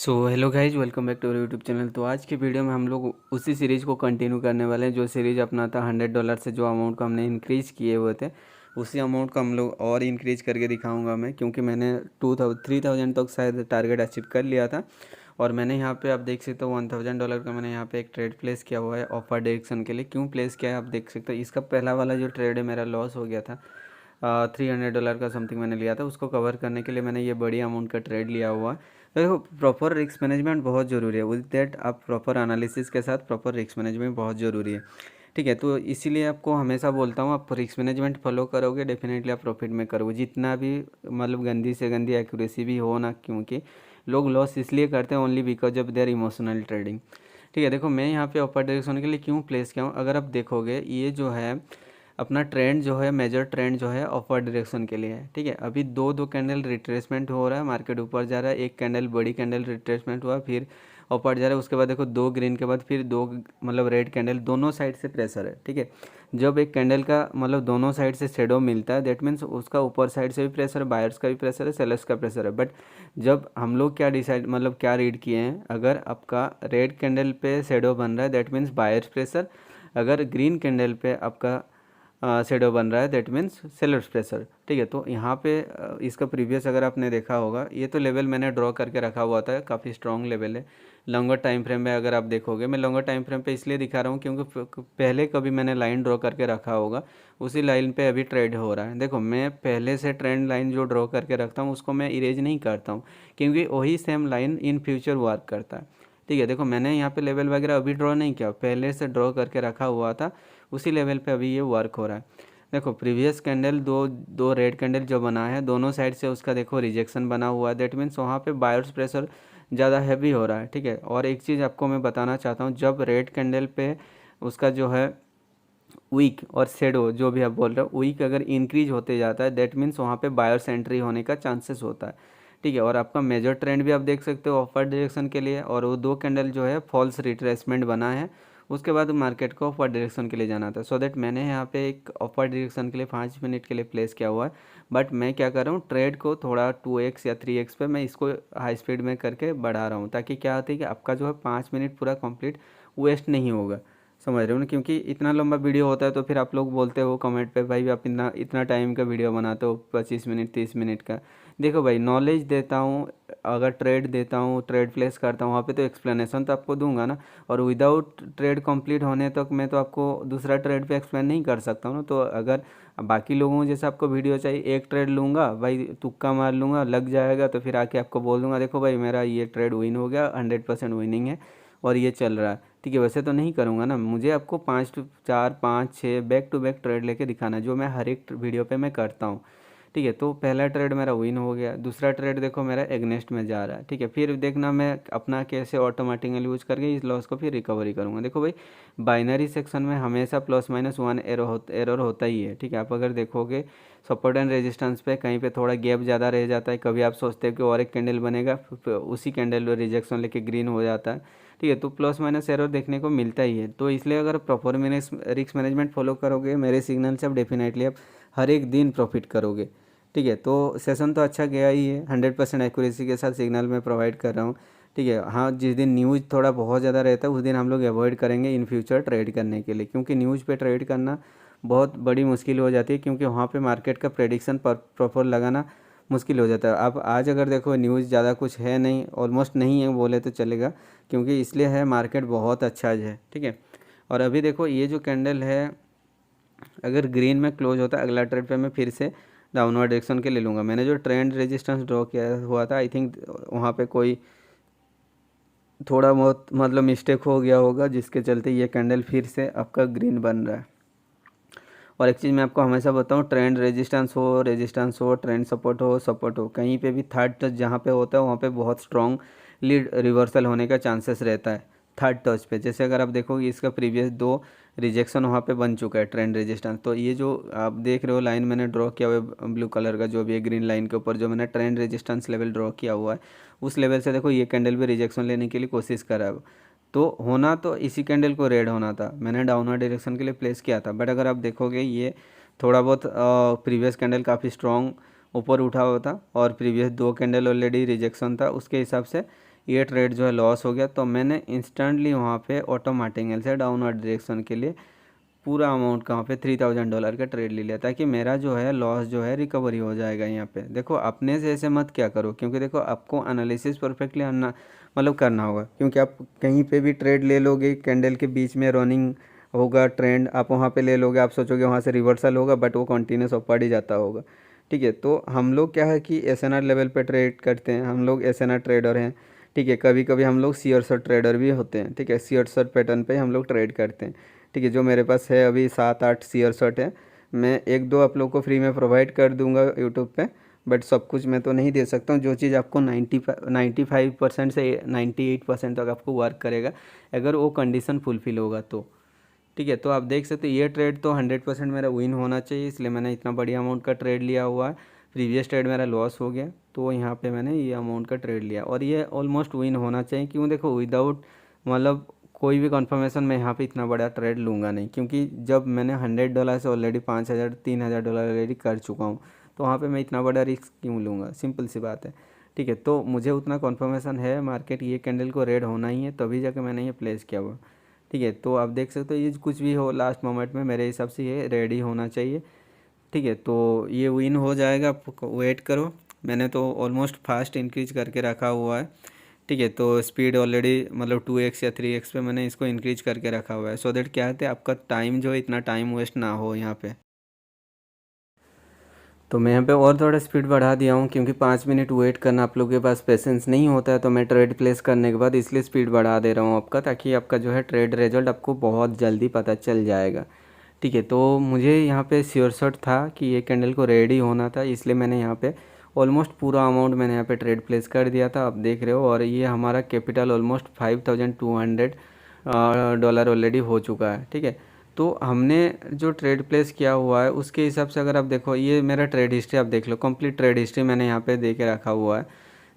So hello guys, welcome back to our YouTube channel. तो आज की वीडियो में हम लोग उसी सीरीज़ को कंटिन्यू करने वाले हैं जो सीरीज़ अपना था $100 से। जो अमाउंट को हमने इंक्रीज़ किए हुए थे उसी अमाउंट को हम लोग और इंक्रीज़ करके दिखाऊंगा मैं, क्योंकि मैंने 2000 तक शायद टारगेट अचीव कर लिया था। और मैंने यहाँ पे आप देख सकते हो $1000 का मैंने यहाँ पे एक ट्रेड प्लेस किया हुआ है ऑफर डायरेक्शन के लिए। क्यों प्लेस किया है आप देख सकते हो। इसका पहला वाला जो ट्रेड है मेरा लॉस हो गया था। $300 का समथिंग मैंने लिया था, उसको कवर करने के लिए मैंने ये बड़ी अमाउंट का ट्रेड लिया हुआ है। देखो, प्रॉपर रिस्क मैनेजमेंट बहुत ज़रूरी है। विद दैट आप प्रॉपर एनालिसिस के साथ प्रॉपर रिस्क मैनेजमेंट बहुत ज़रूरी है। ठीक है, तो इसीलिए आपको हमेशा बोलता हूँ, आप रिस्क मैनेजमेंट फॉलो करोगे डेफिनेटली आप प्रॉफिट में करोगे। जितना भी मतलब गंदी से गंदी एक्यूरेसी भी हो ना, क्योंकि लोग लॉस इसलिए करते हैं only because of their emotional trading. ठीक है, देखो मैं यहाँ पे अपर डायरेक्शन के लिए क्यों प्लेस किया हूँ। अगर आप देखोगे ये जो है अपना ट्रेंड जो है, मेजर ट्रेंड जो है अपर डायरेक्शन के लिए है। ठीक है, अभी दो कैंडल रिट्रेसमेंट हो रहा है, मार्केट ऊपर जा रहा है। एक कैंडल बड़ी कैंडल रिट्रेसमेंट हुआ, फिर ऊपर जा रहा है। उसके बाद देखो दो ग्रीन के बाद फिर दो मतलब रेड कैंडल, दोनों साइड से प्रेशर है। ठीक है, जब एक कैंडल का मतलब दोनों साइड से शेडो मिलता है दैट मीन्स उसका ऊपर साइड से भी प्रेशर है, बायर्स का भी प्रेशर है, सेलर्स का प्रेशर है। बट जब हम लोग क्या डिसाइड मतलब क्या रीड किए हैं, अगर आपका रेड कैंडल पे शेडो बन रहा है दैट मीन्स बायर्स प्रेशर, अगर ग्रीन कैंडल पे आपका शेडो बन रहा है दैट मीन्स सेलर्स प्रेशर। ठीक है, तो यहाँ पे इसका प्रीवियस अगर आपने देखा होगा, ये तो लेवल मैंने ड्रॉ करके रखा हुआ था, काफ़ी स्ट्रॉन्ग लेवल है। लॉन्गर टाइम फ्रेम में अगर आप देखोगे, मैं लॉन्गर टाइम फ्रेम पे इसलिए दिखा रहा हूँ क्योंकि पहले कभी मैंने लाइन ड्रॉ करके रखा होगा, उसी लाइन पे अभी ट्रेड हो रहा है। देखो मैं पहले से ट्रेंड लाइन जो ड्रॉ करके रखता हूँ उसको मैं इरेज नहीं करता हूँ, क्योंकि वही same line in future work करता है। ठीक है, देखो मैंने यहाँ पे लेवल वगैरह अभी ड्रॉ नहीं किया, पहले से ड्रॉ करके रखा हुआ था, उसी लेवल पे अभी ये वर्क हो रहा है। देखो प्रीवियस कैंडल दो दो रेड कैंडल जो बना है, दोनों साइड से उसका देखो रिजेक्शन बना हुआ है, दैट मीन्स वहाँ पे बायर्स प्रेशर ज़्यादा हैवी हो रहा है। ठीक है, और एक चीज़ आपको मैं बताना चाहता हूँ, जब रेड कैंडल पे उसका जो है वीक और शेडो जो भी आप बोल रहे हो वीक अगर इंक्रीज होते जाता है दैट मीन्स वहाँ पे बायर्स एंट्री होने का चांसेस होता है। ठीक है, और आपका मेजर ट्रेंड भी आप देख सकते हो अपर डायरेक्शन के लिए, और वो दो कैंडल जो है फॉल्स रिट्रेसमेंट बना है, उसके बाद मार्केट को अपर डायरेक्शन के लिए जाना था। सो दैट मैंने यहाँ पे एक अपर डायरेक्शन के लिए 5 मिनट के लिए प्लेस किया हुआ है। बट मैं क्या कर रहा हूँ, ट्रेड को थोड़ा 2x या 3x पे मैं इसको हाई स्पीड में करके बढ़ा रहा हूँ, ताकि क्या होता है कि आपका जो है 5 मिनट पूरा कंप्लीट वेस्ट नहीं होगा। समझ रहे हो ना, क्योंकि इतना लंबा वीडियो होता है तो फिर आप लोग बोलते हो कमेंट पे, भाई आप इतना इतना टाइम का वीडियो बनाते हो 25 मिनट 30 मिनट का। देखो भाई, नॉलेज देता हूँ, अगर ट्रेड देता हूँ, ट्रेड प्लेस करता हूँ, वहाँ पे तो एक्सप्लेनेशन तो आपको दूंगा ना। और विदाउट ट्रेड कंप्लीट होने तक मैं तो आपको दूसरा ट्रेड पे एक्सप्लेन नहीं कर सकता हूँ ना। तो अगर बाकी लोगों जैसे आपको वीडियो चाहिए, एक ट्रेड लूँगा भाई, तुक्का मार लूँगा, लग जाएगा, तो फिर आके आपको बोल दूँगा देखो भाई मेरा ये ट्रेड विन हो गया, 100% विनिंग है और ये चल रहा है। ठीक है, वैसे तो नहीं करूँगा ना, मुझे आपको 5 4 5 6 बैक टू बैक ट्रेड लेके दिखाना है, जो मैं हर एक वीडियो पे मैं करता हूँ। ठीक है, तो पहला ट्रेड मेरा विन हो गया, दूसरा ट्रेड देखो मेरा एग्नेस्ट में जा रहा है। ठीक है, फिर देखना मैं अपना कैसे ऑटोमेटिकली यूज करके इस लॉस को फिर रिकवरी करूँगा। देखो भाई, बाइनरी सेक्शन में हमेशा +-1 एरर होता ही है। ठीक है, आप अगर देखोगे सपोर्ट एंड रेजिस्टेंस पे कहीं पे थोड़ा गैप ज़्यादा रह जाता है, कभी आप सोचते हो कि और एक कैंडल बनेगा, उसी कैंडल रिजेक्शन लेके ग्रीन हो जाता है। ठीक है, तो +- एरर देखने को मिलता ही है। तो इसलिए अगर प्रॉपर रिस्क मैनेजमेंट फॉलो करोगे मेरे सिग्नल से, आप डेफिनेटली आप हर एक दिन प्रॉफिट करोगे। ठीक है, तो सेशन तो अच्छा गया ही है, 100% एक्यूरेसी के साथ सिग्नल मैं प्रोवाइड कर रहा हूँ। ठीक है, हाँ जिस दिन न्यूज़ थोड़ा बहुत ज़्यादा रहता है उस दिन हम लोग अवॉइड करेंगे इन फ्यूचर ट्रेड करने के लिए, क्योंकि न्यूज़ पे ट्रेड करना बहुत बड़ी मुश्किल हो जाती है, क्योंकि वहाँ पे मार्केट का प्रेडिक्शन प्रॉपर लगाना मुश्किल हो जाता है। आप आज अगर देखो न्यूज़ ज़्यादा कुछ है नहीं, ऑलमोस्ट नहीं है बोले तो चलेगा, क्योंकि इसलिए है मार्केट बहुत अच्छा है। ठीक है, और अभी देखो ये जो कैंडल है अगर ग्रीन में क्लोज होता है, अगला ट्रेड पे मैं फिर से डाउनवर्ड डायरेक्शन के ले लूँगा। मैंने जो ट्रेंड रेजिस्टेंस ड्रॉ किया हुआ था, आई थिंक वहाँ पे कोई थोड़ा बहुत मतलब मिस्टेक हो गया होगा, जिसके चलते ये कैंडल फिर से आपका ग्रीन बन रहा है। और एक चीज़ मैं आपको हमेशा बताऊँ, ट्रेंड रेजिस्टेंस हो, ट्रेंड सपोर्ट हो, कहीं पे भी थर्ड टच जहाँ पे होता है वहाँ पे बहुत स्ट्रॉन्ग लीड रिवर्सल होने का चांसेस रहता है थर्ड टच पे। जैसे अगर आप देखोगे इसका प्रीवियस दो रिजेक्शन वहाँ पे बन चुका है ट्रेंड रेजिस्टेंस। तो ये जो आप देख रहे हो लाइन मैंने ड्रॉ किया हुआ है ब्लू कलर का, जो भी है ग्रीन लाइन के ऊपर जो मैंने ट्रेंड रेजिस्टेंस लेवल ड्रॉ किया हुआ है, उस लेवल से देखो ये कैंडल भी रिजेक्शन लेने के लिए कोशिश करा है। तो होना तो इसी कैंडल को रेड होना था, मैंने डाउनवर्ड डायरेक्शन के लिए प्लेस किया था। बट अगर आप देखोगे ये थोड़ा बहुत प्रीवियस कैंडल काफ़ी स्ट्रॉन्ग ऊपर उठा हुआ था, और प्रीवियस दो कैंडल ऑलरेडी रिजेक्शन था, उसके हिसाब से ये ट्रेड जो है लॉस हो गया, तो मैंने इंस्टेंटली वहाँ पे ऑटो मार्टिंगल से डाउनवर्ड डायरेक्शन के लिए पूरा अमाउंट कहाँ पे $3000 का ट्रेड ले लिया, ताकि मेरा जो है लॉस जो है रिकवरी हो जाएगा। यहाँ पे देखो अपने से ऐसे मत क्या करो, क्योंकि देखो आपको एनालिसिस परफेक्टली मतलब करना होगा, क्योंकि आप कहीं पे भी ट्रेड ले लोगे, कैंडल के बीच में रनिंग होगा ट्रेंड, आप वहाँ पे ले लोगे, आप सोचोगे वहाँ से रिवर्सल होगा, बट वो कंटिन्यूस ऊपर ही जाता होगा। ठीक है, तो हम लोग क्या है कि एसएनआर लेवल पे ट्रेड करते हैं, हम लोग एसएनआर ट्रेडर हैं। ठीक है, कभी कभी हम लोग शेयर शॉर्ट ट्रेडर भी होते हैं। ठीक है, शेयर शॉर्ट पैटर्न पे हम लोग ट्रेड करते हैं। ठीक है, जो मेरे पास है अभी 7-8 शेयर शॉर्ट है, मैं 1-2 आप लोग को फ्री में प्रोवाइड कर दूंगा यूट्यूब पे, बट सब कुछ मैं तो नहीं दे सकता हूँ। जो चीज़ आपको 95% से 98% तक आपको वर्क करेगा, अगर वो कंडीशन फुलफिल होगा तो। ठीक है, तो आप देख सकते हैं ये ट्रेड तो 100% मेरा विन होना चाहिए, इसलिए मैंने इतना बड़ी अमाउंट का ट्रेड लिया हुआ है। प्रीवियस ट्रेड मेरा लॉस हो गया, तो यहाँ पे मैंने ये अमाउंट का ट्रेड लिया, और ये ऑलमोस्ट विन होना चाहिए। क्यों, देखो विदाउट मतलब कोई भी कंफर्मेशन मैं यहाँ पे इतना बड़ा ट्रेड लूँगा नहीं, क्योंकि जब मैंने $100 से ऑलरेडी 5000 $3000 ऑलरेडी कर चुका हूँ, तो वहाँ पे मैं इतना बड़ा रिस्क क्यों लूँगा, सिंपल सी बात है। ठीक है, तो मुझे उतना कंफर्मेशन है मार्केट ये कैंडल को रेड होना ही है, तभी जाके मैंने ये प्लेस किया हुआ। ठीक है, तो आप देख सकते हो ये कुछ भी हो लास्ट मोमेंट में मेरे हिसाब से ये रेडी होना चाहिए। ठीक है, तो ये विन हो जाएगा, आप वेट करो। मैंने तो ऑलमोस्ट फास्ट इंक्रीज करके रखा हुआ है। ठीक है, तो स्पीड ऑलरेडी मतलब 2x या 3x पे मैंने इसको इंक्रीज करके रखा हुआ है, सो दैट क्या है आपका टाइम जो है इतना टाइम वेस्ट ना हो यहाँ पे। तो मैं यहाँ पे और थोड़ा स्पीड बढ़ा दिया हूँ, क्योंकि 5 मिनट वेट करना आप लोगों के पास पेशेंस नहीं होता है, तो मैं ट्रेड प्लेस करने के बाद इसलिए स्पीड बढ़ा दे रहा हूँ आपका, ताकि आपका जो है ट्रेड रिजल्ट आपको बहुत जल्दी पता चल जाएगा। ठीक है, तो मुझे यहाँ पे श्योर शॉट था कि ये कैंडल को रेडी होना था, इसलिए मैंने यहाँ पे ऑलमोस्ट पूरा अमाउंट मैंने यहाँ पे ट्रेड प्लेस कर दिया था, आप देख रहे हो। और ये हमारा कैपिटल ऑलमोस्ट $5200 ऑलरेडी हो चुका है। ठीक है, तो हमने जो ट्रेड प्लेस किया हुआ है उसके हिसाब से अगर आप देखो, ये मेरा ट्रेड हिस्ट्री आप देख लो, कंप्लीट ट्रेड हिस्ट्री मैंने यहाँ पे दे के रखा हुआ है।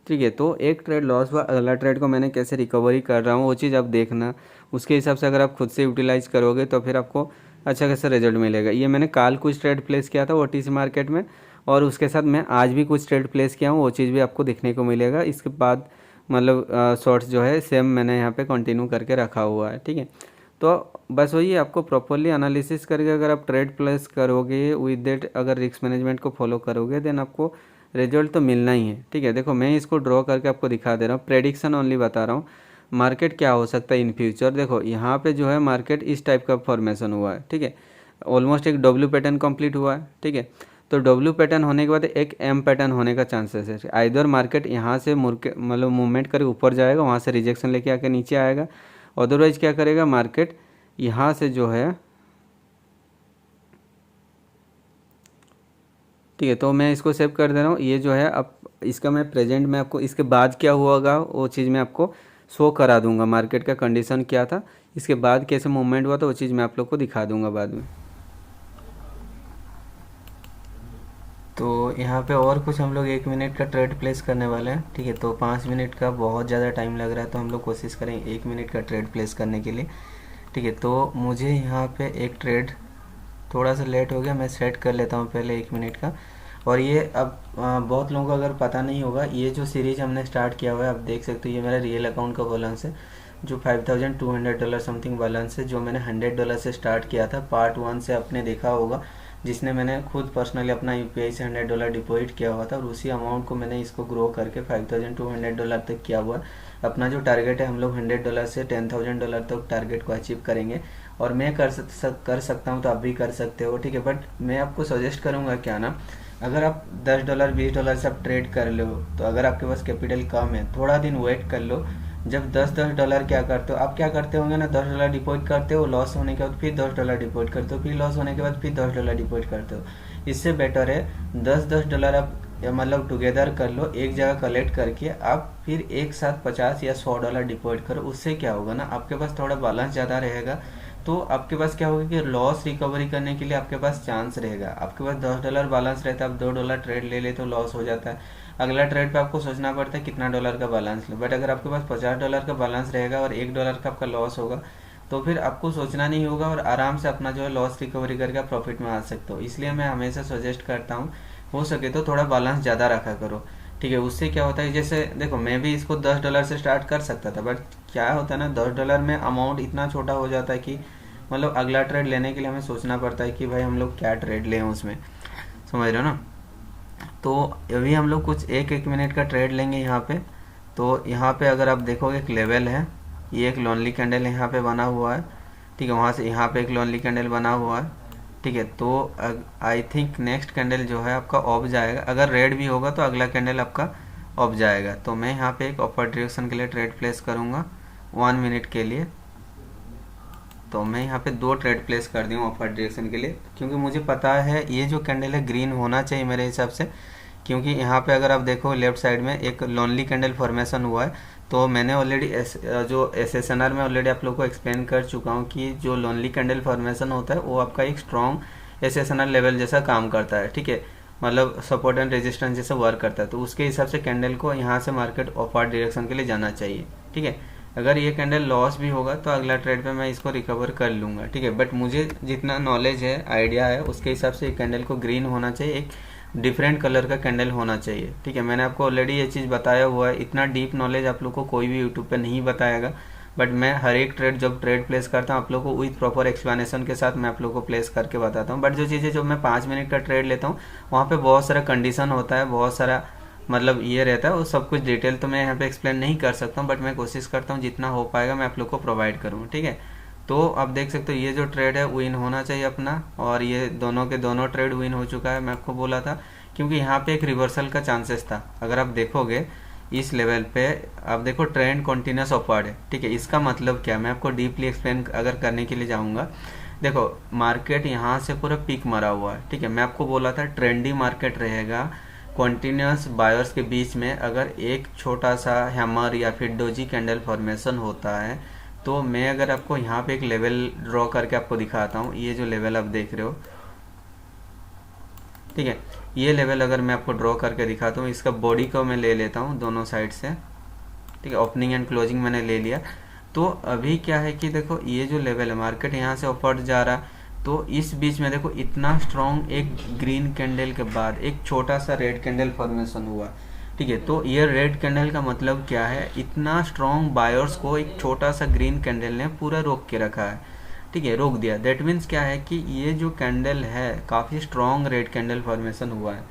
ठीक है, तो एक ट्रेड लॉस हुआ, अगला ट्रेड को मैंने कैसे रिकवरी कर रहा हूँ वो चीज़ आप देखना, उसके हिसाब से अगर आप खुद से यूटिलाइज करोगे तो फिर आपको अच्छा खासा रिजल्ट मिलेगा। ये मैंने कल कुछ ट्रेड प्लेस किया था OTC मार्केट में, और उसके साथ मैं आज भी कुछ ट्रेड प्लेस किया हूँ, वो चीज़ भी आपको देखने को मिलेगा। इसके बाद मतलब शॉर्ट्स जो है सेम मैंने यहाँ पे कंटिन्यू करके रखा हुआ है। ठीक है, तो बस वही आपको प्रॉपरली एनालिसिस करके अगर आप ट्रेड प्लेस करोगे विद दैट, अगर रिस्क मैनेजमेंट को फॉलो करोगे, देन आपको रिजल्ट तो मिलना ही है। ठीक है, देखो मैं इसको ड्रॉ करके आपको दिखा दे रहा हूँ, प्रेडिक्शन ओनली बता रहा हूँ मार्केट क्या हो सकता है इन फ्यूचर। देखो यहाँ पे जो है मार्केट इस टाइप का फॉर्मेशन हुआ है। ठीक है, ऑलमोस्ट एक डब्ल्यू पैटर्न कंप्लीट हुआ है। ठीक है, तो डब्ल्यू पैटर्न होने के बाद एक एम पैटर्न होने का चांसेस है। आइदर मार्केट यहाँ से मुड़ के मतलब मूवमेंट करके ऊपर जाएगा, वहाँ से रिजेक्शन लेके आके नीचे आएगा, अदरवाइज क्या करेगा मार्केट यहाँ से जो है। ठीक है, तो मैं इसको सेव कर दे रहा हूँ। ये जो है अब इसका मैं प्रेजेंट में आपको इसके बाद क्या हुआ वो चीज़ मैं आपको शो करा दूंगा, मार्केट का कंडीशन क्या था, इसके बाद कैसे मूवमेंट हुआ, तो वो चीज़ मैं आप लोग को दिखा दूंगा बाद में। तो यहाँ पे और कुछ हम लोग 1 मिनट का ट्रेड प्लेस करने वाले हैं। ठीक है, तो 5 मिनट का बहुत ज़्यादा टाइम लग रहा है, तो हम लोग कोशिश करेंगे 1 मिनट का ट्रेड प्लेस करने के लिए। ठीक है, तो मुझे यहाँ पे एक ट्रेड थोड़ा सा लेट हो गया, मैं सेट कर लेता हूँ पहले 1 मिनट का। और ये अब बहुत लोगों को अगर पता नहीं होगा, ये जो सीरीज हमने स्टार्ट किया हुआ है, आप देख सकते हो ये मेरा रियल अकाउंट का बैलेंस है, जो $5200 समथिंग बैलेंस है, जो मैंने $100 से स्टार्ट किया था। पार्ट 1 से आपने देखा होगा, जिसने मैंने खुद पर्सनली अपना UPI से $100 डिपॉजिट किया हुआ था, और उसी अमाउंट को मैंने इसको ग्रो करके $5200 तक किया हुआ है। अपना जो टारगेट है, हम लोग $100 से $10,000 तक टारगेट को अचीव करेंगे, और मैं कर सकता हूँ तो आप भी कर सकते हो। ठीक है, बट मैं आपको सजेस्ट करूँगा क्या ना, अगर आप $10 $20 से आप ट्रेड कर लो, तो अगर आपके पास कैपिटल कम है, थोड़ा दिन वेट कर लो। जब $10 क्या करते हो आप, क्या करते होंगे ना, $10 डिपॉजिट करते हो, लॉस होने के बाद फिर $10 डिपॉजिट करते हो, फिर लॉस होने के बाद फिर $10 डिपॉजिट करते हो। इससे बेटर है 10-10 आप मतलब टुगेदर कर लो, एक जगह कलेक्ट करके आप फिर एक साथ 50 या $100 डिपॉजिट करो। उससे क्या होगा ना, आपके पास थोड़ा बैलेंस ज़्यादा रहेगा, तो आपके पास क्या होगा कि लॉस रिकवरी करने के लिए आपके पास चांस रहेगा। आपके पास $10 बैलेंस रहता है, आप $2 ट्रेड ले ले तो लॉस हो जाता है। अगला ट्रेड पे आपको सोचना पड़ता है कितना डॉलर का बैलेंस लो, बट अगर आपके पास $50 का बैलेंस रहेगा और $1 का आपका लॉस होगा, तो फिर आपको सोचना नहीं होगा, और आराम से अपना जो है लॉस रिकवरी करके प्रॉफिट में आ सकते हो। इसलिए मैं हमेशा सजेस्ट करता हूँ, हो सके तो थोड़ा बैलेंस ज़्यादा रखा करो। ठीक है। उससे क्या होता है, जैसे देखो मैं भी इसको $10 से स्टार्ट कर सकता था, बट क्या होता है ना, $10 में अमाउंट इतना छोटा हो जाता है कि मतलब अगला ट्रेड लेने के लिए हमें सोचना पड़ता है कि भाई हम लोग क्या ट्रेड लें उसमें, समझ रहे हो ना। तो अभी हम लोग कुछ एक एक मिनट का ट्रेड लेंगे यहाँ पे। तो यहाँ पे अगर आप देखोगे एक लेवल है, ये एक लोनली कैंडल यहाँ पे बना हुआ है, ठीक है। वहाँ से यहाँ पे एक लोनली कैंडल बना हुआ है, ठीक है। तो आई थिंक नेक्स्ट कैंडल जो है आपका ऑफ जाएगा, अगर रेड भी होगा तो अगला कैंडल आपका ऑफ जाएगा। तो मैं यहाँ पे एक अपर डायरेक्शन के लिए ट्रेड प्लेस करूँगा 1 मिनट के लिए। तो मैं यहाँ पे 2 ट्रेड प्लेस कर दी हूँ अपर डायरेक्शन के लिए, क्योंकि मुझे पता है ये जो कैंडल है ग्रीन होना चाहिए मेरे हिसाब से, क्योंकि यहाँ पे अगर आप देखो लेफ्ट साइड में एक लोनली कैंडल फॉर्मेशन हुआ है। तो मैंने ऑलरेडी जो SSNR में ऑलरेडी आप लोग को एक्सप्लेन कर चुका हूँ कि जो लोनली कैंडल फॉर्मेशन होता है वो आपका एक स्ट्रॉन्ग SSNR लेवल जैसा काम करता है, ठीक है। मतलब सपोर्ट एंड रेजिस्टेंस जैसा वर्क करता है। तो उसके हिसाब से कैंडल को यहाँ से मार्केट अपवर्ड डायरेक्शन के लिए जाना चाहिए, ठीक है। अगर ये कैंडल लॉस भी होगा तो अगला ट्रेड पे मैं इसको रिकवर कर लूँगा, ठीक है। बट मुझे जितना नॉलेज है, आइडिया है, उसके हिसाब से ये कैंडल को ग्रीन होना चाहिए, एक डिफरेंट कलर का कैंडल होना चाहिए, ठीक है। मैंने आपको ऑलरेडी ये चीज़ बताया हुआ है, इतना डीप नॉलेज आप लोग को कोई भी यूट्यूब पे नहीं बताएगा। बट मैं हर एक ट्रेड जब ट्रेड प्लेस करता हूँ आप लोग को विथ प्रॉपर एक्सप्लेनेशन के साथ मैं आप लोग को प्लेस करके बताता हूँ। बट जो चीज़ें जो मैं 5 मिनट का ट्रेड लेता हूँ वहाँ पे बहुत सारा कंडीशन होता है, बहुत सारा मतलब ये रहता है, वो सब कुछ डिटेल तो मैं यहाँ पे एक्सप्लेन नहीं कर सकता हूँ, बट मैं कोशिश करता हूँ जितना हो पाएगा मैं आप लोग को प्रोवाइड करूँ, ठीक है। तो आप देख सकते हो ये जो ट्रेड है विन होना चाहिए अपना, और ये दोनों के दोनों ट्रेड विन हो चुका है, मैं आपको बोला था। क्योंकि यहाँ पे एक रिवर्सल का चांसेस था, अगर आप देखोगे इस लेवल पे आप देखो ट्रेंड कंटिन्यूस अपवर्ड है, ठीक है। इसका मतलब क्या, मैं आपको डीपली एक्सप्लेन अगर करने के लिए जाऊँगा। देखो मार्केट यहाँ से पूरा पीक मरा हुआ है, ठीक है। मैं आपको बोला था ट्रेंडी मार्केट रहेगा, कॉन्टिन्यूस बायर्स के बीच में अगर एक छोटा सा हैमर या फिर डोजी कैंडल फॉर्मेशन होता है, तो मैं अगर आपको यहाँ पे एक लेवल ड्रॉ करके आपको दिखाता हूँ, ये जो लेवल आप देख रहे हो, ठीक है। ये लेवल अगर मैं आपको ड्रॉ करके दिखाता हूँ, इसका बॉडी को मैं ले लेता हूँ दोनों साइड से, ठीक है। ओपनिंग एंड क्लोजिंग मैंने ले लिया। तो अभी क्या है कि देखो ये जो लेवल है मार्केट यहाँ से ऊपर जा रहा है, तो इस बीच में देखो इतना स्ट्रॉन्ग एक ग्रीन कैंडल के बाद एक छोटा सा रेड कैंडल फॉर्मेशन हुआ, ठीक है। तो ये रेड कैंडल का मतलब क्या है, इतना स्ट्रॉन्ग बायर्स को एक छोटा सा ग्रीन कैंडल ने पूरा रोक के रखा है, ठीक है, रोक दिया। दैट मीन्स क्या है कि ये जो कैंडल है काफ़ी स्ट्रॉन्ग रेड कैंडल फॉर्मेशन हुआ है,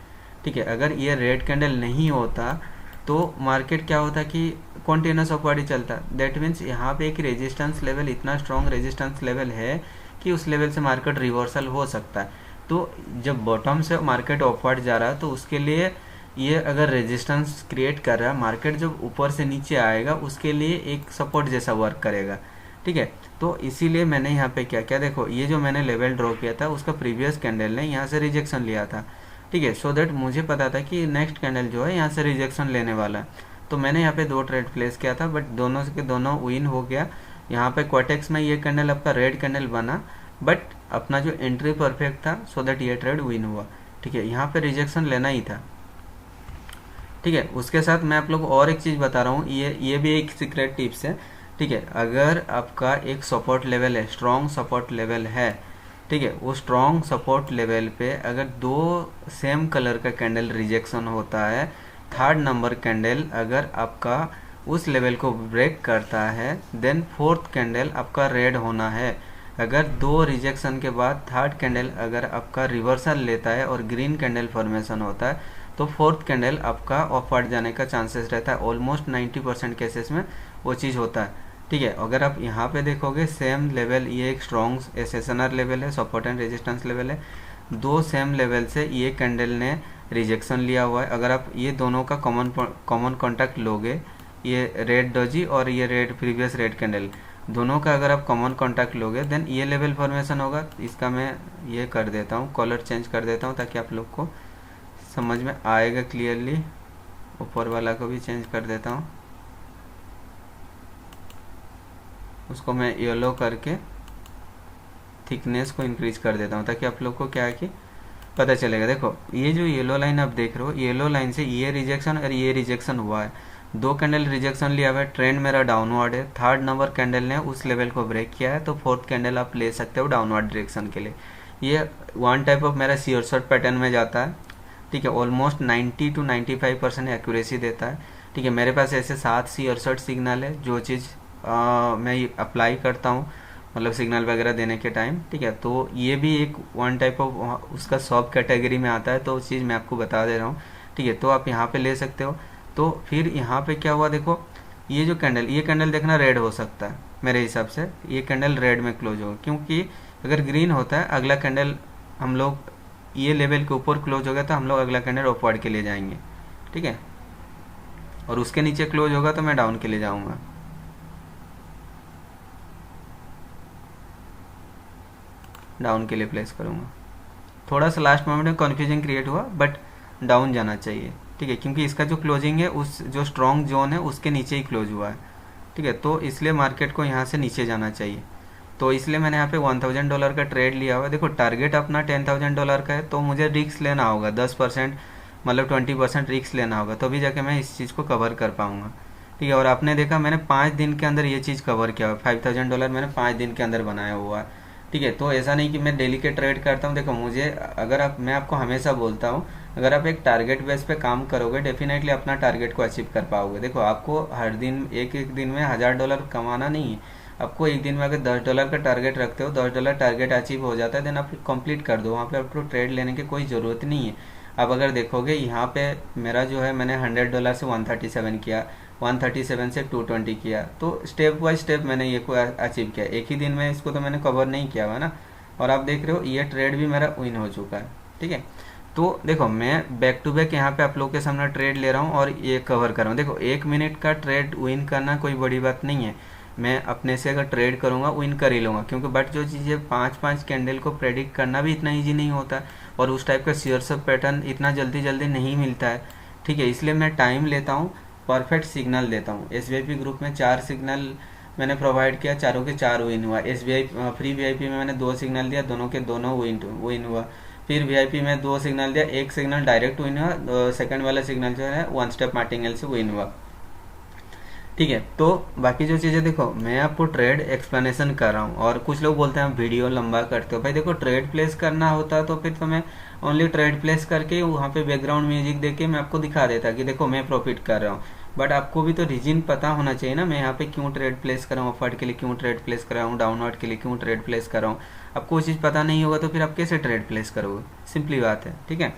ठीक है। अगर ये रेड कैंडल नहीं होता तो मार्केट क्या होता कि कॉन्टिन्यूस अपवर्ड ही चलता। दैट मीन्स यहाँ पे एक रेजिस्टेंस लेवल, इतना स्ट्रॉन्ग रेजिस्टेंस लेवल है कि उस लेवल से मार्केट रिवर्सल हो सकता है। तो जब बॉटम से मार्केट अपवर्ड जा रहा है तो उसके लिए ये अगर रेजिस्टेंस क्रिएट कर रहा है, मार्केट जब ऊपर से नीचे आएगा उसके लिए एक सपोर्ट जैसा वर्क करेगा, ठीक है। तो इसीलिए मैंने यहाँ पे क्या क्या देखो ये जो मैंने लेवल ड्रॉ किया था उसका प्रीवियस कैंडल ने यहाँ से रिजेक्शन लिया था, ठीक है। सो दैट मुझे पता था कि नेक्स्ट कैंडल जो है यहाँ से रिजेक्शन लेने वाला है। तो मैंने यहाँ पे 2 ट्रेड प्लेस किया था, बट दोनों के दोनों विन हो गया। यहाँ पे क्वाटेक्स में ये कैंडल आपका रेड कैंडल बना, बट अपना जो एंट्री परफेक्ट था, सो दैट ये ट्रेड विन हुआ, ठीक है। यहाँ पे रिजेक्शन लेना ही था, ठीक है। उसके साथ मैं आप लोग को और एक चीज़ बता रहा हूँ, ये भी एक सीक्रेट टिप्स है, ठीक है। अगर आपका एक सपोर्ट लेवल है, स्ट्रॉन्ग सपोर्ट लेवल है, ठीक है, वो स्ट्रॉन्ग सपोर्ट लेवल पे अगर 2 सेम कलर का कैंडल रिजेक्शन होता है, थर्ड नंबर कैंडल अगर आपका उस लेवल को ब्रेक करता है, देन फोर्थ कैंडल आपका रेड होना है। अगर 2 रिजेक्शन के बाद थर्ड कैंडल अगर आपका रिवर्सल लेता है और ग्रीन कैंडल फॉर्मेशन होता है, तो फोर्थ कैंडल आपका अपवर्ड जाने का चांसेस रहता है। ऑलमोस्ट 90% केसेस में वो चीज़ होता है, ठीक है। अगर आप यहाँ पे देखोगे सेम लेवल, ये एक स्ट्रॉन्ग SSNR लेवल है, सपोर्ट एंड रेजिस्टेंस लेवल है, 2 सेम लेवल से ये कैंडल ने रिजेक्शन लिया हुआ है। अगर आप ये दोनों का कॉमन कॉन्टैक्ट लोगे, ये रेड डोजी और ये रेड प्रीवियस रेड कैंडल, दोनों का अगर आप कॉमन कॉन्टैक्ट लोगे, देन ये लेवल फॉर्मेशन होगा। इसका मैं ये कर देता हूँ, कलर चेंज कर देता हूँ ताकि आप लोग को समझ में आएगा क्लियरली। ऊपर वाला को भी चेंज कर देता हूँ, उसको मैं येलो करके थिकनेस को इंक्रीज कर देता हूँ ताकि आप लोग को क्या है कि पता चलेगा। देखो ये जो येलो लाइन आप देख रहे हो, येलो लाइन से ये रिजेक्शन और ये रिजेक्शन हुआ है, 2 कैंडल रिजेक्शन लिया हुआ है, ट्रेंड मेरा डाउनवर्ड है। थर्ड नंबर कैंडल ने उस लेवल को ब्रेक किया है, तो फोर्थ कैंडल आप ले सकते हो डाउनवर्ड डायरेक्शन के लिए। ये 1 टाइप ऑफ मेरा सीयर शॉर्ट पैटर्न में जाता है, ठीक है, ऑलमोस्ट 90 to 95% एक्यूरेसी देता है। ठीक है, मेरे पास ऐसे 7 से 68 सिग्नल है जो चीज़ मैं अप्लाई करता हूँ, मतलब सिग्नल वगैरह देने के टाइम। ठीक है, तो ये भी एक वन टाइप ऑफ उसका सब कैटेगरी में आता है, तो उस चीज़ मैं आपको बता दे रहा हूँ। ठीक है, तो आप यहाँ पे ले सकते हो। तो फिर यहाँ पे क्या हुआ, देखो ये जो कैंडल, ये कैंडल देखना रेड हो सकता है मेरे हिसाब से, ये कैंडल रेड में क्लोज होगा, क्योंकि अगर ग्रीन होता है अगला कैंडल हम लोग ये लेवल के ऊपर क्लोज हो गया तो हम लोग अगला कैंडल अपवर्ड के लिए जाएंगे। ठीक है, और उसके नीचे क्लोज होगा तो मैं डाउन के लिए जाऊंगा। डाउन के लिए प्लेस करूंगा। थोड़ा सा लास्ट मोमेंट में कन्फ्यूजन क्रिएट हुआ, बट डाउन जाना चाहिए। ठीक है, क्योंकि इसका जो क्लोजिंग है उस जो स्ट्रॉन्ग जोन है उसके नीचे ही क्लोज हुआ है। ठीक है, तो इसलिए मार्केट को यहाँ से नीचे जाना चाहिए, तो इसलिए मैंने यहाँ पे $1000 का ट्रेड लिया हुआ है। देखो टारगेट अपना $10,000 का है, तो मुझे रिस्क लेना होगा 10%, मतलब 20% रिस्क लेना होगा, तभी जाके मैं इस चीज़ को कवर कर पाऊंगा। ठीक है, और आपने देखा मैंने 5 दिन के अंदर ये चीज़ कवर किया हुआ, $5000 मैंने 5 दिन के अंदर बनाया हुआ है। ठीक है, तो ऐसा नहीं कि मैं डेली के ट्रेड करता हूँ। देखो मुझे, अगर आप, मैं आपको हमेशा बोलता हूँ, अगर आप एक टारगेट बेस पे काम करोगे डेफिनेटली अपना टारगेट को अचीव कर पाओगे। देखो आपको हर दिन एक एक दिन में $1000 कमाना नहीं है, आपको एक दिन में अगर $10 का टारगेट रखते हो, $10 टारगेट अचीव हो जाता है, देन आप कंप्लीट कर दो, वहाँ पे आपको ट्रेड लेने की कोई ज़रूरत नहीं है। अब अगर देखोगे यहाँ पे मेरा जो है, मैंने $100 से 137 किया, 137 से 220 किया, तो स्टेप बाय स्टेप मैंने ये को अचीव किया, एक ही दिन में इसको तो मैंने कवर नहीं किया हुआ ना। और आप देख रहे हो ये ट्रेड भी मेरा विन हो चुका है। ठीक है, तो देखो मैं बैक टू बैक यहाँ पे आप लोग के सामने ट्रेड ले रहा हूँ और ये कवर कर रहा हूँ। देखो 1 मिनट का ट्रेड विन करना कोई बड़ी बात नहीं है, मैं अपने से अगर ट्रेड करूँगा विन कर ही लूँगा, क्योंकि बट जो चीज़ें 5-5 कैंडल को प्रेडिक्ट करना भी इतना ईजी नहीं होता, और उस टाइप का शेयर्स ऑफ पैटर्न इतना जल्दी जल्दी नहीं मिलता है। ठीक है, इसलिए मैं टाइम लेता हूँ, परफेक्ट सिग्नल देता हूँ। SVIP ग्रुप में 4 सिग्नल मैंने प्रोवाइड किया, चारों के 4 विन हुआ। फ्री VIP में मैंने 2 सिग्नल दिया, दोनों के दोनों विन हुआ। फिर VIP में 2 सिग्नल दिया, एक सिग्नल डायरेक्ट विन हुआ, सेकंड वाला सिग्नल जो है 1 स्टेप मार्टिंगल से विन हुआ। ठीक है, तो बाकी जो चीज़ें देखो मैं आपको ट्रेड एक्सप्लेनेशन कर रहा हूँ, और कुछ लोग बोलते हैं वीडियो लंबा करते हो। भाई देखो ट्रेड प्लेस करना होता तो फिर तो मैं ओनली ट्रेड प्लेस करके वहाँ पे बैकग्राउंड म्यूजिक देके मैं आपको दिखा देता कि देखो मैं प्रॉफिट कर रहा हूँ, बट आपको भी तो रीजन पता होना चाहिए ना, मैं यहाँ पे क्यों ट्रेड प्लेस कर रहा हूँ, अपवर्ड के लिए क्यों ट्रेड प्लेस कर रहा हूँ, डाउनवर्ड के लिए क्यों ट्रेड प्लेस कर रहा हूँ। आपको वो चीज़ पता नहीं होगा तो फिर आप कैसे ट्रेड प्लेस करोगे, सिंपली बात है। ठीक है,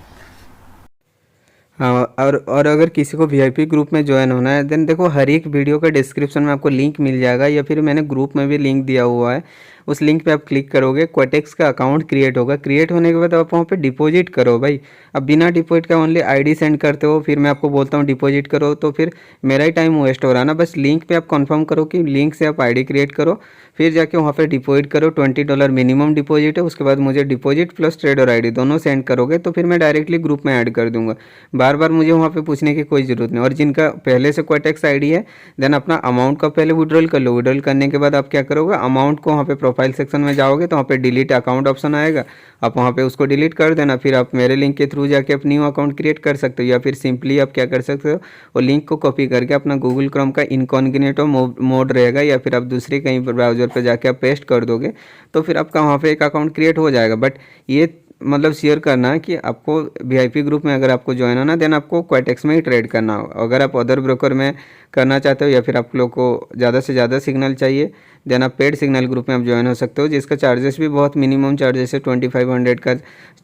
हाँ, और अगर किसी को VIP ग्रुप में ज्वाइन होना है, देन देखो हर एक वीडियो का डिस्क्रिप्शन में आपको लिंक मिल जाएगा, या फिर मैंने ग्रुप में भी लिंक दिया हुआ है, उस लिंक पे आप क्लिक करोगे, क्वाटेक्स का अकाउंट क्रिएट होगा। क्रिएट होने के बाद आप वहाँ पे डिपॉजिट करो। भाई अब बिना डिपॉजिट का ओनली ID सेंड करते हो, फिर मैं आपको बोलता हूँ डिपॉजिट करो, तो फिर मेरा ही टाइम वेस्ट हो रहा है ना। बस लिंक पे आप कंफर्म करो कि लिंक से आप ID क्रिएट करो, फिर जाके वहाँ पे डिपॉजिट करो। $20 मिनिमम डिपॉजिट है, उसके बाद मुझे डिपॉजिट प्लस ट्रेड और ID दोनों सेंड करोगे तो फिर मैं डायरेक्टली ग्रुप में ऐड कर दूंगा। बार बार मुझे वहाँ पे पूछने की कोई ज़रूरत नहीं। और जिनका पहले से क्वाटेक्स ID है, देन अपना अमाउंट का पहले विड्रॉल कर लो। विड्रॉल करने के बाद आप क्या करोगे, अमाउंट को वहाँ पे प्रोफाइल सेक्शन में जाओगे तो वहाँ पे डिलीट अकाउंट ऑप्शन आएगा, आप वहाँ पे उसको डिलीट कर देना। फिर आप मेरे लिंक के थ्रू जाके अपनी न्यू अकाउंट क्रिएट कर सकते हो, या फिर सिंपली आप क्या कर सकते हो, वो लिंक को कॉपी करके अपना गूगल क्रोम का इनकॉग्निटो मोड रहेगा, या फिर आप दूसरे कहीं ब्राउजर पर जाके आप पेस्ट कर दोगे तो फिर आपका वहाँ पे एक अकाउंट क्रिएट हो जाएगा। बट ये मतलब शेयर करना कि आपको VIP ग्रुप में अगर आपको ज्वाइन होना, देन आपको क्वाटेक्स में ही ट्रेड करना हो। अगर आप अदर ब्रोकर में करना चाहते हो, या फिर आप लोग को ज़्यादा से ज़्यादा सिग्नल चाहिए, देन आप पेड सिग्नल ग्रुप में आप ज्वाइन हो सकते हो, जिसका चार्जेस भी बहुत मिनिमम चार्जेस है, 2500 का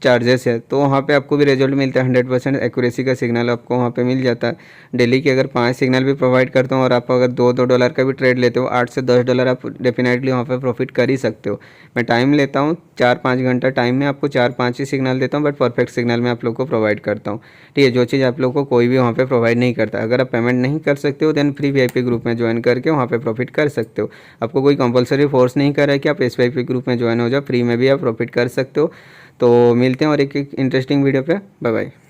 चार्जेस है। तो वहाँ पे आपको भी रिजल्ट मिलता है, 100% एक्यूरेसी का सिग्नल आपको वहाँ पे मिल जाता है। डेली के अगर 5 सिग्नल भी प्रोवाइड करता हूँ, और आप अगर $2 का भी ट्रेड लेते हो, $8 से $10 आप डेफिनेटली वहाँ पे प्रॉफिट कर ही सकते हो। मैं टाइम लेता हूँ 4-5 घंटा, टाइम में आपको 4-5 ही सिग्नल देता हूँ, बट परफेक्ट सिग्नल मैं आप लोग को प्रोवाइड करता हूँ। ठीक है, जो चीज़ आप लोग को कोई भी वहाँ पे प्रोवाइड नहीं करता। अगर आप पेमेंट नहीं कर सकते हो, देन फ्री VIP ग्रुप में ज्वाइन करके वहाँ पे प्रॉफिट कर सकते हो। आपको कोई कंपलसरी फोर्स नहीं कर रहा है कि आप SVIP ग्रुप में ज्वाइन हो जाओ, फ्री में भी आप प्रॉफिट कर सकते हो। तो मिलते हैं और एक इंटरेस्टिंग वीडियो पे। Bye bye.